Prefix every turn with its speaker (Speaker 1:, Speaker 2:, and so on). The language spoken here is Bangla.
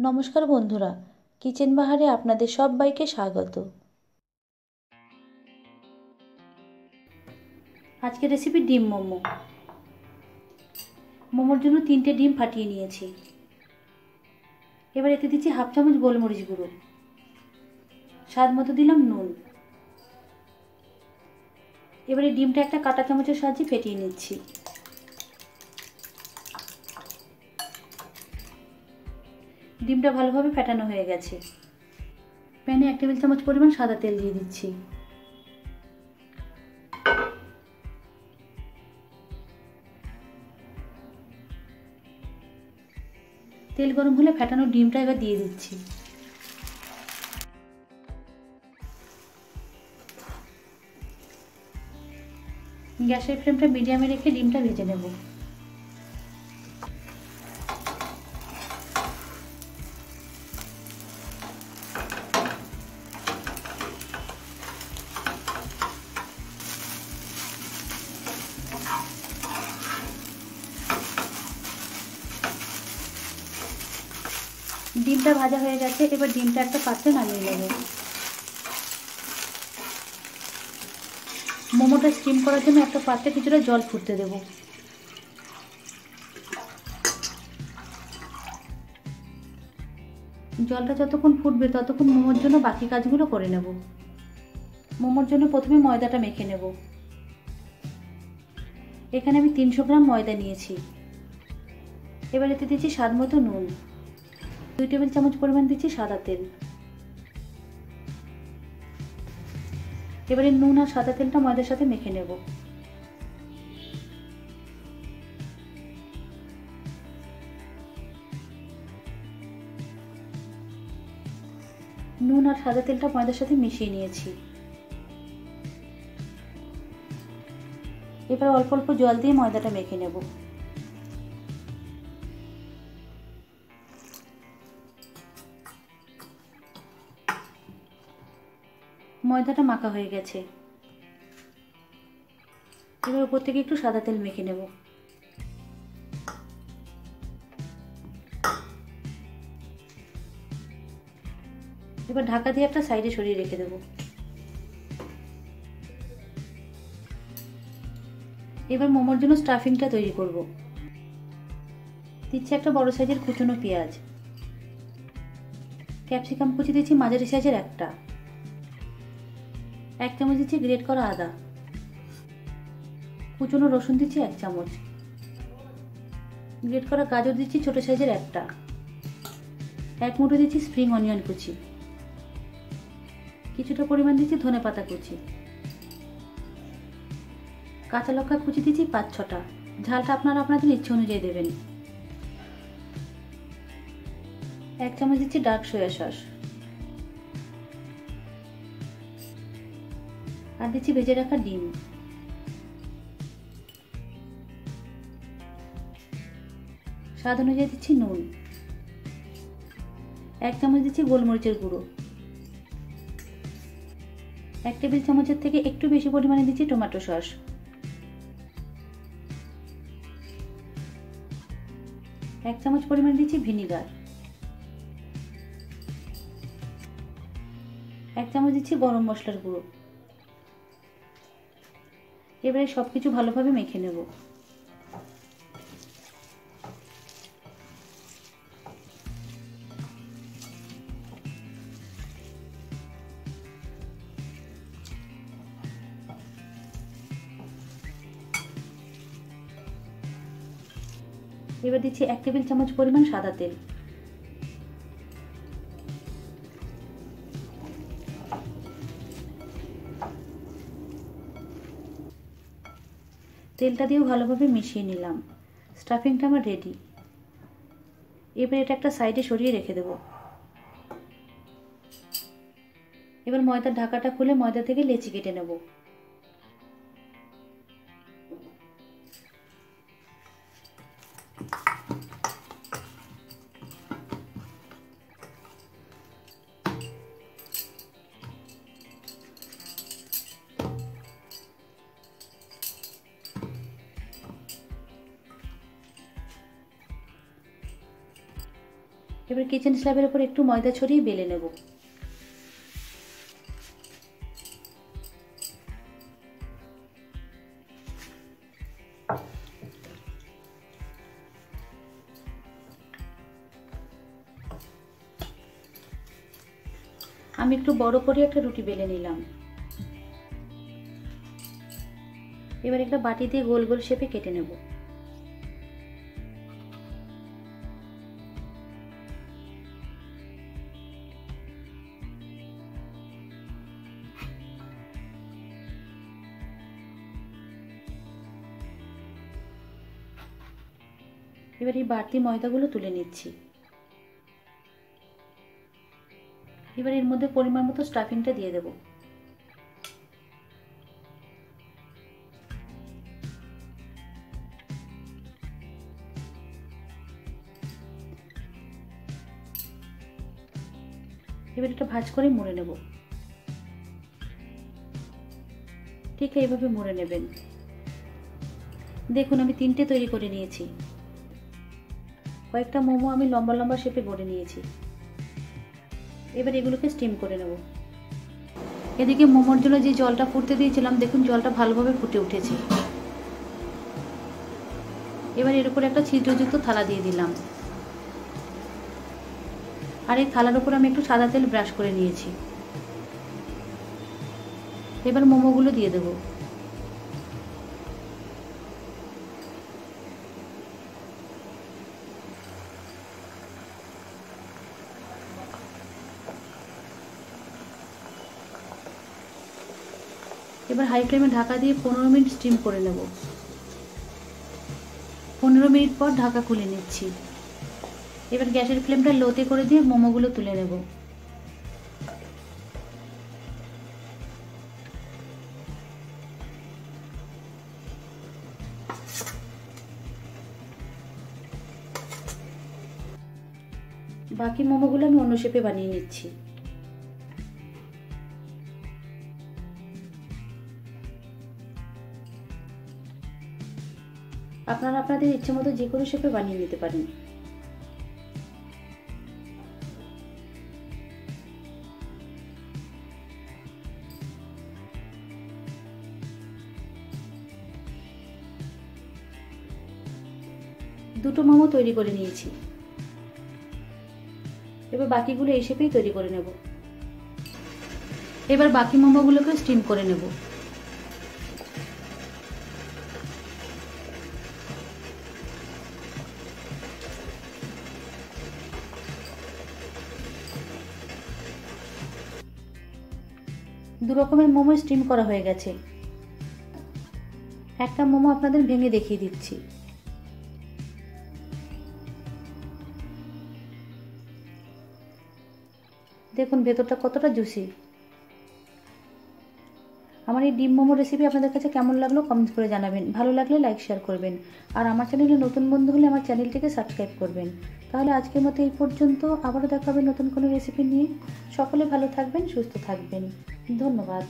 Speaker 1: নমস্কার বন্ধুরা, কিচেন বাহারে আপনাদের সবাইকে স্বাগত। আজকের রেসিপি ডিম মোমো। মোমোর জন্য 3টে ডিম ফাটিয়ে নিয়েছি। এবার এতে দিচ্ছি হাফ চামচ গোলমরিচ গুঁড়ো, স্বাদ মতো দিলাম নুন। এবারে ডিমটা একটা কাঁটা চামচের সাহায্যে ফেটিয়ে নিচ্ছি। ডিমটা ভালোভাবে ফেটানো হয়ে গেছে। প্যানে 1 টেবিল চামচ পরিমাণ সাদা তেল দিয়ে দিচ্ছি। তেল গরম হলে ফেটানো ডিমটা এবার দিয়ে দিচ্ছি। গ্যাসের ফ্লেমটা মিডিয়ামে রেখে ডিমটা ভেজে নেব। ডিমটা ভাজা হয়ে গেছে, এবার ডিমটা একটা পাত্রে নামিয়ে নেব। মোমোটা স্টিম করার জন্য একটা পাত্রে কিছুটা জল ফুটতে দেব। জলটা যতক্ষণ ফুটবে ততক্ষণ মোমোর জন্য বাকি কাজগুলো করে নেব। মোমোর জন্য প্রথমে ময়দাটা মেখে নেব। এখানে আমি 300 গ্রাম ময়দা নিয়েছি। এবার এতে দিচ্ছি স্বাদ মতো নুন, 2 টেবিল চামচ পরিমাণ দিচ্ছি সাদা তেল। এবারে নুন আর সাদা তেলটা ময়দার সাথে মেখে নেব। নুন আর সাদা তেলটা ময়দার সাথে মিশিয়ে নিয়েছি। এবার অল্প অল্প জল দিয়ে ময়দাটা মেখে নেব। ময়দাটা মাখা হয়ে গেছে। এবার উপর থেকে একটু সাদা তেল মেখে নেব। এবার ঢাকা দিয়ে একটা সাইডে সরিয়ে রেখে দেব। এবার মোমোর জন্য স্টাফিংটা তৈরি করব। দিচ্ছি একটা বড় সাইজের কুচনো পেঁয়াজ, ক্যাপসিকাম কুচি দিচ্ছি মাঝারি সাইজের একটা, 1 চামচ দিচ্ছি গ্রেট করা আদা, কুচনো রসুন দিচ্ছি 1 চামচ, গ্রেট করা গাজর দিচ্ছি ছোট সাইজের একটা, 1 মুঠো দিচ্ছি স্প্রিং অনিয়ন কুচি, কিছুটা পরিমাণ দিচ্ছি ধনেপাতা কুচি, কাঁচা লঙ্কা কুচি দিচ্ছি 5-6টা। ঝালটা আপনারা আপনাদের ইচ্ছে অনুযায়ী দেবেন। 1 চামচ দিচ্ছি ডার্ক সয়া সস, আর দিচ্ছি ভেজে রাখা ডিম। স্বাদ অনুযায়ী দিচ্ছি নুন, 1 চামচ দিচ্ছি গোলমরিচের গুঁড়ো, 1 টেবিল চামচের থেকে একটু বেশি পরিমাণে দিচ্ছি টমেটো সস, 1 চামচ পরিমাণ দিচ্ছি ভিনিগার, 1 চামচ দিচ্ছি গরম মশলার গুঁড়ো। এবারে সবকিছু ভালোভাবে মেখে নেব। এবার দিচ্ছি 1 টেবিল চামচ পরিমাণ সাদা তেল। তেলটা দিয়েও ভালোভাবে মিশিয়ে নিলাম। স্টাফিংটা আমার রেডি। এবার এটা একটা সাইডে সরিয়ে রেখে দেব। এবার ময়দার ঢাকাটা খুলে ময়দা থেকে লেচি কেটে নেব। এবার কিচেন স্ল্যাবের উপর একটু ময়দা ছড়িয়ে বেলে নেব। আমি একটু বড় করে একটা রুটি বেলে নিলাম। এবার একটা বাটি দিয়ে গোল গোল শেপে কেটে নেব। এবার এই বাড়তি ময়দাগুলো তুলে নিচ্ছি। এবার এর মধ্যে পরিমাণ মতো স্টাফিংটা দিয়ে দেব। এবার এটা ভাঁজ করে মুড়ে নেব। ঠিক এইভাবে মুড়ে নেবেন। দেখুন আমি 3টে তৈরি করে নিয়েছি। কয়েকটা মোমো আমি লম্বা লম্বা শেপে গড়ে নিয়েছি। এবার এগুলোকে স্টিম করে নেব। এদিকে মোমোর জন্য যে জলটা ফুটতে দিয়েছিলাম, দেখুন জলটা ভালোভাবে ফুটে উঠেছে। এবার এর উপর একটা ছিদ্রযুক্ত থালা দিয়ে দিলাম। আর এই থালার উপর আমি একটু সাদা তেল ব্রাশ করে নিয়েছি। এবার মোমোগুলো দিয়ে দেব। এবার হাই ফ্লেমে ঢাকা দিয়ে 15 মিনিট স্টিম করে নেব। 15 মিনিট পর ঢাকা খুলে নিচ্ছি। এবার গ্যাসের ফ্লেমটা লোতে করে দিয়ে মোমোগুলো তুলে নেব। বাকি মোমোগুলো আমি অন্য শেপে বানিয়ে নিচ্ছি। আপনারা আপনাদের ইচ্ছে মতো যে কোনো শেপে বানিয়ে নিতে পারেন। দুটো মোমো তৈরি করে নিয়েছি। এবার বাকিগুলো এই শেপেই তৈরি করে নেব। এবার বাকি মোমোগুলোকে স্টিম করে নেব। দু রকমের মোমো স্টিম করা হয়ে গেছে। একটা মোমো আপনাদের ভেঙে দেখিয়ে দিচ্ছি। দেখুন ভেতরটা কতটা জুসি। আমার এই ডিম মোমো রেসিপি আপনাদের কাছে কেমন লাগলো কমেন্ট করে জানাবেন। ভালো লাগলে লাইক শেয়ার করবেন। আর আমার চ্যানেলে নতুন বন্ধু হলে আমার চ্যানেলটিকে সাবস্ক্রাইব করবেন। তাহলে আজকের মতো এই পর্যন্ত। আবারও দেখা হবে নতুন কোনো রেসিপি নিয়ে। সকলে ভালো থাকবেন, সুস্থ থাকবেন। ধন্যবাদ।